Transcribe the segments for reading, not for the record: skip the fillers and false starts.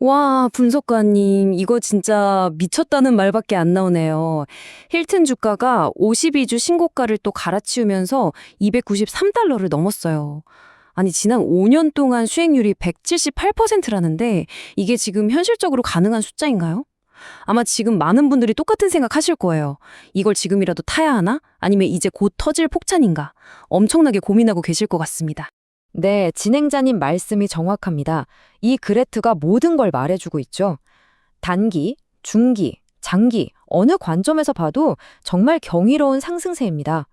와, 분석가님, 이거 진짜 미쳤다는 말밖에 안 나오네요. 힐튼 주가가 52주 신고가를 또 갈아치우면서 293달러를 넘었어요. 아니, 지난 5년 동안 수익률이 178%라는데 이게 지금 현실적으로 가능한 숫자인가요? 아마 지금 많은 분들이 똑같은 생각 하실 거예요. 이걸 지금이라도 타야 하나? 아니면 이제 곧 터질 폭탄인가? 엄청나게 고민하고 계실 것 같습니다. 네, 진행자님 말씀이 정확합니다. 이 그래프가 모든 걸 말해주고 있죠. 단기, 중기, 장기, 어느 관점에서 봐도 정말 경이로운 상승세입니다.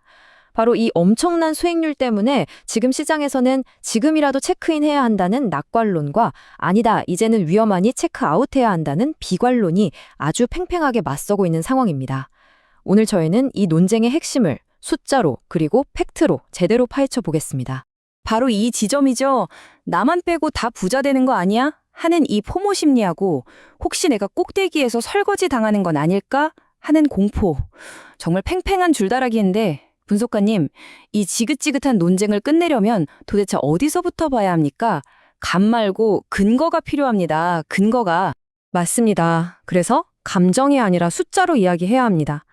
바로 이 엄청난 수익률 때문에 지금 시장에서는 지금이라도 체크인해야 한다는 낙관론과 아니다, 이제는 위험하니 체크아웃해야 한다는 비관론이 아주 팽팽하게 맞서고 있는 상황입니다. 오늘 저희는 이 논쟁의 핵심을 숫자로 그리고 팩트로 제대로 파헤쳐 보겠습니다. 바로 이 지점이죠. 나만 빼고 다 부자 되는 거 아니야? 하는 이 포모 심리하고 혹시 내가 꼭대기에서 설거지 당하는 건 아닐까? 하는 공포. 정말 팽팽한 줄다라기인데 분석가님, 이 지긋지긋한 논쟁을 끝내려면 도대체 어디서부터 봐야 합니까? 감 말고 근거가 필요합니다. 근거가. 맞습니다. 그래서 감정이 아니라 숫자로 이야기해야 합니다.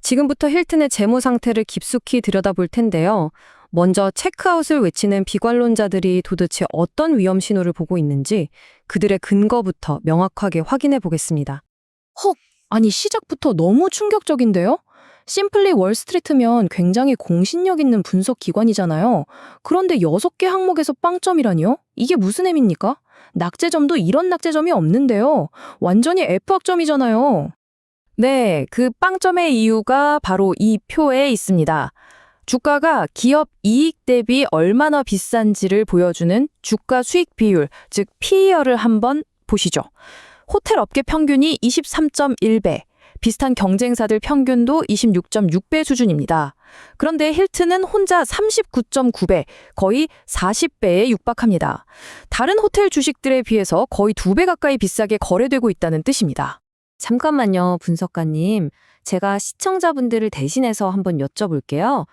지금부터 힐튼의 재무 상태를 깊숙이 들여다볼 텐데요. 먼저 체크아웃을 외치는 비관론자들이 도대체 어떤 위험 신호를 보고 있는지 그들의 근거부터 명확하게 확인해 보겠습니다. 헉, 아니 시작부터 너무 충격적인데요? 심플리 월스트리트면 굉장히 공신력 있는 분석 기관이잖아요. 그런데 6개 항목에서 빵점이라니요? 이게 무슨 의미입니까? 낙제점도 이런 낙제점이 없는데요. 완전히 F학점이잖아요. 네, 그 빵점의 이유가 바로 이 표에 있습니다. 주가가 기업 이익 대비 얼마나 비싼지를 보여주는 주가 수익 비율, 즉 PER을 한번 보시죠. 호텔 업계 평균이 23.1배, 비슷한 경쟁사들 평균도 26.6배 수준입니다. 그런데 힐튼은 혼자 39.9배, 거의 40배에 육박합니다. 다른 호텔 주식들에 비해서 거의 2배 가까이 비싸게 거래되고 있다는 뜻입니다. 잠깐만요, 분석가님. 제가 시청자분들을 대신해서 한번 여쭤볼게요.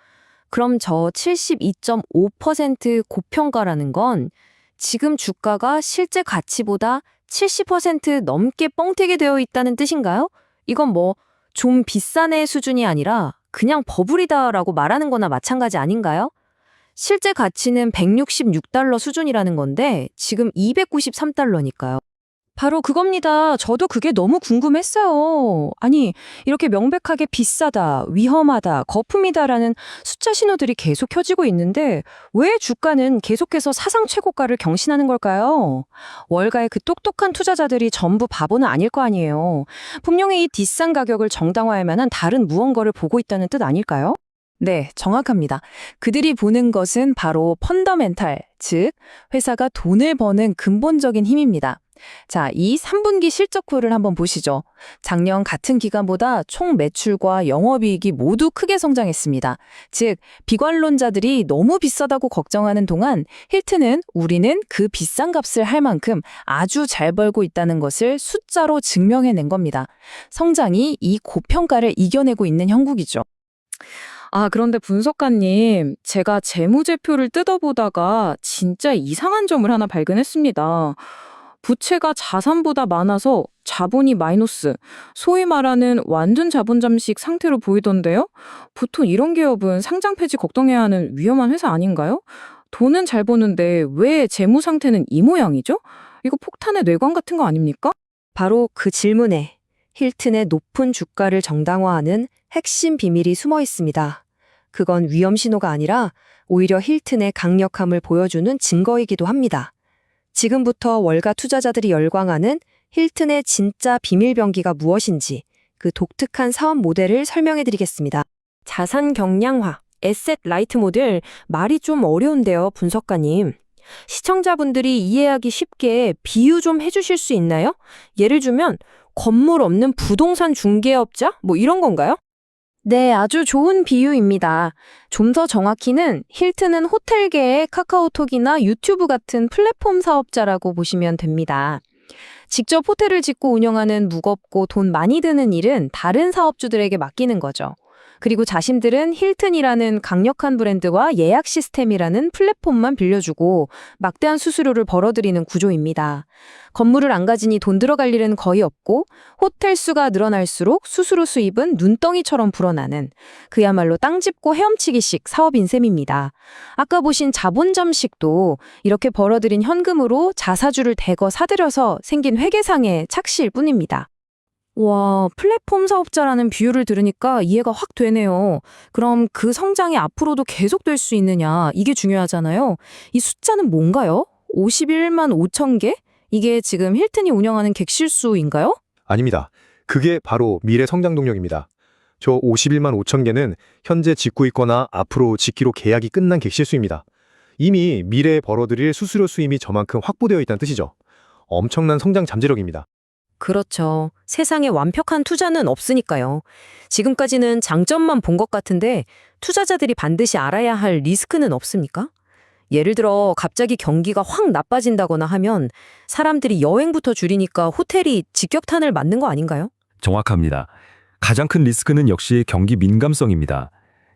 그럼 저 72.5% 고평가라는 건 지금 주가가 실제 가치보다 70% 넘게 뻥튀기 되어 있다는 뜻인가요? 이건 뭐 좀 비싸네 수준이 아니라 그냥 버블이다라고 말하는 거나 마찬가지 아닌가요? 실제 가치는 166달러 수준이라는 건데 지금 293달러니까요. 바로 그겁니다. 저도 그게 너무 궁금했어요. 아니, 이렇게 명백하게 비싸다, 위험하다, 거품이다라는 숫자 신호들이 계속 켜지고 있는데 왜 주가는 계속해서 사상 최고가를 경신하는 걸까요? 월가의 그 똑똑한 투자자들이 전부 바보는 아닐 거 아니에요. 분명히 이 비싼 가격을 정당화할 만한 다른 무언가를 보고 있다는 뜻 아닐까요? 네, 정확합니다. 그들이 보는 것은 바로 펀더멘탈, 즉 회사가 돈을 버는 근본적인 힘입니다. 자, 이 3분기 실적표를 한번 보시죠. 작년 같은 기간보다 총 매출과 영업이익이 모두 크게 성장했습니다. 즉, 비관론자들이 너무 비싸다고 걱정하는 동안 힐튼은 우리는 그 비싼 값을 할 만큼 아주 잘 벌고 있다는 것을 숫자로 증명해낸 겁니다. 성장이 이 고평가를 이겨내고 있는 형국이죠. 그런데 분석가님, 제가 재무제표를 뜯어보다가 진짜 이상한 점을 하나 발견했습니다. 부채가 자산보다 많아서 자본이 마이너스, 소위 말하는 완전 자본 잠식 상태로 보이던데요? 보통 이런 기업은 상장 폐지 걱정해야 하는 위험한 회사 아닌가요? 돈은 잘 버는데 왜 재무 상태는 이 모양이죠? 이거 폭탄의 뇌관 같은 거 아닙니까? 바로 그 질문에 힐튼의 높은 주가를 정당화하는 핵심 비밀이 숨어 있습니다. 그건 위험 신호가 아니라 오히려 힐튼의 강력함을 보여주는 증거이기도 합니다. 지금부터 월가 투자자들이 열광하는 힐튼의 진짜 비밀병기가 무엇인지 그 독특한 사업 모델을 설명해 드리겠습니다. 자산 경량화, 에셋 라이트 모델, 말이 좀 어려운데요, 분석가님. 시청자분들이 이해하기 쉽게 비유 좀 해주실 수 있나요? 예를 들면 건물 없는 부동산 중개업자? 뭐 이런 건가요? 네, 아주 좋은 비유입니다. 좀 더 정확히는 힐튼은 호텔계의 카카오톡이나 유튜브 같은 플랫폼 사업자라고 보시면 됩니다. 직접 호텔을 짓고 운영하는 무겁고 돈 많이 드는 일은 다른 사업주들에게 맡기는 거죠. 그리고 자신들은 힐튼이라는 강력한 브랜드와 예약 시스템이라는 플랫폼만 빌려주고 막대한 수수료를 벌어들이는 구조입니다. 건물을 안 가지니 돈 들어갈 일은 거의 없고 호텔 수가 늘어날수록 수수료 수입은 눈덩이처럼 불어나는 그야말로 땅 짚고 헤엄치기식 사업인 셈입니다. 아까 보신 자본점식도 이렇게 벌어들인 현금으로 자사주를 대거 사들여서 생긴 회계상의 착시일 뿐입니다. 와, 플랫폼 사업자라는 비유를 들으니까 이해가 확 되네요. 그럼 그 성장이 앞으로도 계속될 수 있느냐, 이게 중요하잖아요. 이 숫자는 뭔가요? 51만 5천 개? 이게 지금 힐튼이 운영하는 객실 수인가요? 아닙니다. 그게 바로 미래 성장 동력입니다. 저 51만 5천 개는 현재 짓고 있거나 앞으로 짓기로 계약이 끝난 객실 수입니다. 이미 미래에 벌어들일 수수료 수임이 저만큼 확보되어 있다는 뜻이죠. 엄청난 성장 잠재력입니다. 그렇죠. 세상에 완벽한 투자는 없으니까요. 지금까지는 장점만 본 것 같은데 투자자들이 반드시 알아야 할 리스크는 없습니까? 예를 들어 갑자기 경기가 확 나빠진다거나 하면 사람들이 여행부터 줄이니까 호텔이 직격탄을 맞는 거 아닌가요? 정확합니다. 가장 큰 리스크는 역시 경기 민감성입니다.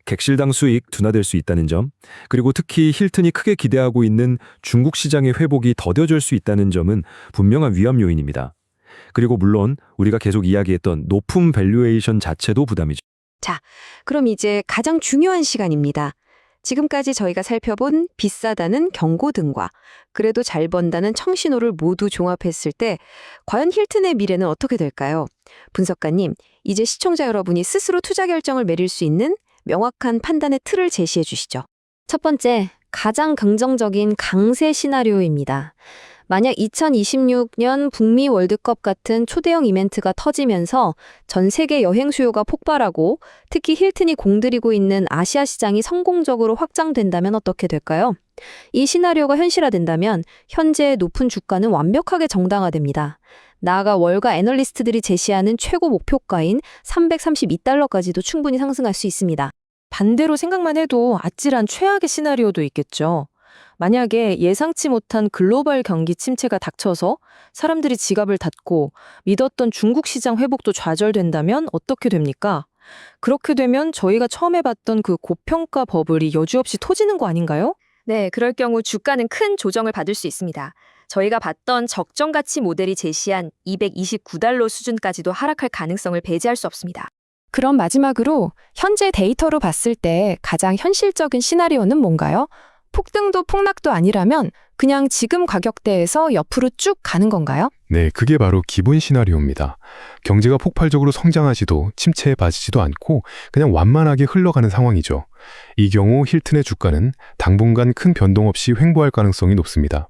객실당 수익 둔화될 수 있다는 점, 그리고 특히 힐튼이 크게 기대하고 있는 중국 시장의 회복이 더뎌질 수 있다는 점은 분명한 위험 요인입니다. 그리고 물론 우리가 계속 이야기했던 높은 밸류에이션 자체도 부담이죠. 그럼 이제 가장 중요한 시간입니다. 지금까지 저희가 살펴본 비싸다는 경고등과 그래도 잘 번다는 청신호를 모두 종합했을 때 과연 힐튼의 미래는 어떻게 될까요? 분석가님, 이제 시청자 여러분이 스스로 투자 결정을 내릴 수 있는 명확한 판단의 틀을 제시해 주시죠. 첫 번째, 가장 긍정적인 강세 시나리오입니다. 만약 2026년 북미 월드컵 같은 초대형 이벤트가 터지면서 전 세계 여행 수요가 폭발하고 특히 힐튼이 공들이고 있는 아시아 시장이 성공적으로 확장된다면 어떻게 될까요? 이 시나리오가 현실화된다면 현재의 높은 주가는 완벽하게 정당화됩니다. 나아가 월가 애널리스트들이 제시하는 최고 목표가인 332달러까지도 충분히 상승할 수 있습니다. 반대로 생각만 해도 아찔한 최악의 시나리오도 있겠죠. 만약에 예상치 못한 글로벌 경기 침체가 닥쳐서 사람들이 지갑을 닫고 믿었던 중국 시장 회복도 좌절된다면 어떻게 됩니까? 그렇게 되면 저희가 처음에 봤던 그 고평가 버블이 여지없이 터지는 거 아닌가요? 네, 그럴 경우 주가는 큰 조정을 받을 수 있습니다. 저희가 봤던 적정 가치 모델이 제시한 229달러 수준까지도 하락할 가능성을 배제할 수 없습니다. 그럼 마지막으로 현재 데이터로 봤을 때 가장 현실적인 시나리오는 뭔가요? 폭등도 폭락도 아니라면 그냥 지금 가격대에서 옆으로 쭉 가는 건가요? 네, 그게 바로 기본 시나리오입니다. 경제가 폭발적으로 성장하지도 침체에 빠지지도 않고 그냥 완만하게 흘러가는 상황이죠. 이 경우 힐튼의 주가는 당분간 큰 변동 없이 횡보할 가능성이 높습니다.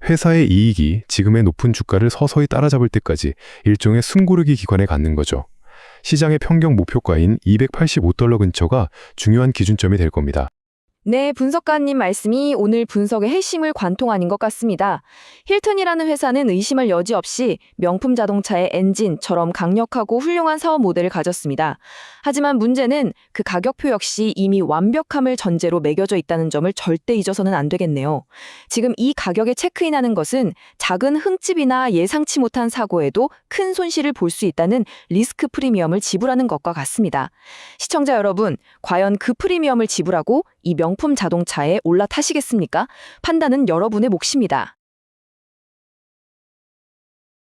회사의 이익이 지금의 높은 주가를 서서히 따라잡을 때까지 일종의 숨고르기 기간에 갖는 거죠. 시장의 평균 목표가인 285달러 근처가 중요한 기준점이 될 겁니다. 네, 분석가님 말씀이 오늘 분석의 핵심을 관통하는 것 같습니다. 힐튼이라는 회사는 의심할 여지 없이 명품 자동차의 엔진처럼 강력하고 훌륭한 사업 모델을 가졌습니다. 하지만 문제는 그 가격표 역시 이미 완벽함을 전제로 매겨져 있다는 점을 절대 잊어서는 안 되겠네요. 지금 이 가격에 체크인하는 것은 작은 흠집이나 예상치 못한 사고에도 큰 손실을 볼 수 있다는 리스크 프리미엄을 지불하는 것과 같습니다. 시청자 여러분, 과연 그 프리미엄을 지불하고 이 명품 자동차에 올라타시겠습니까? 판단은 여러분의 몫입니다.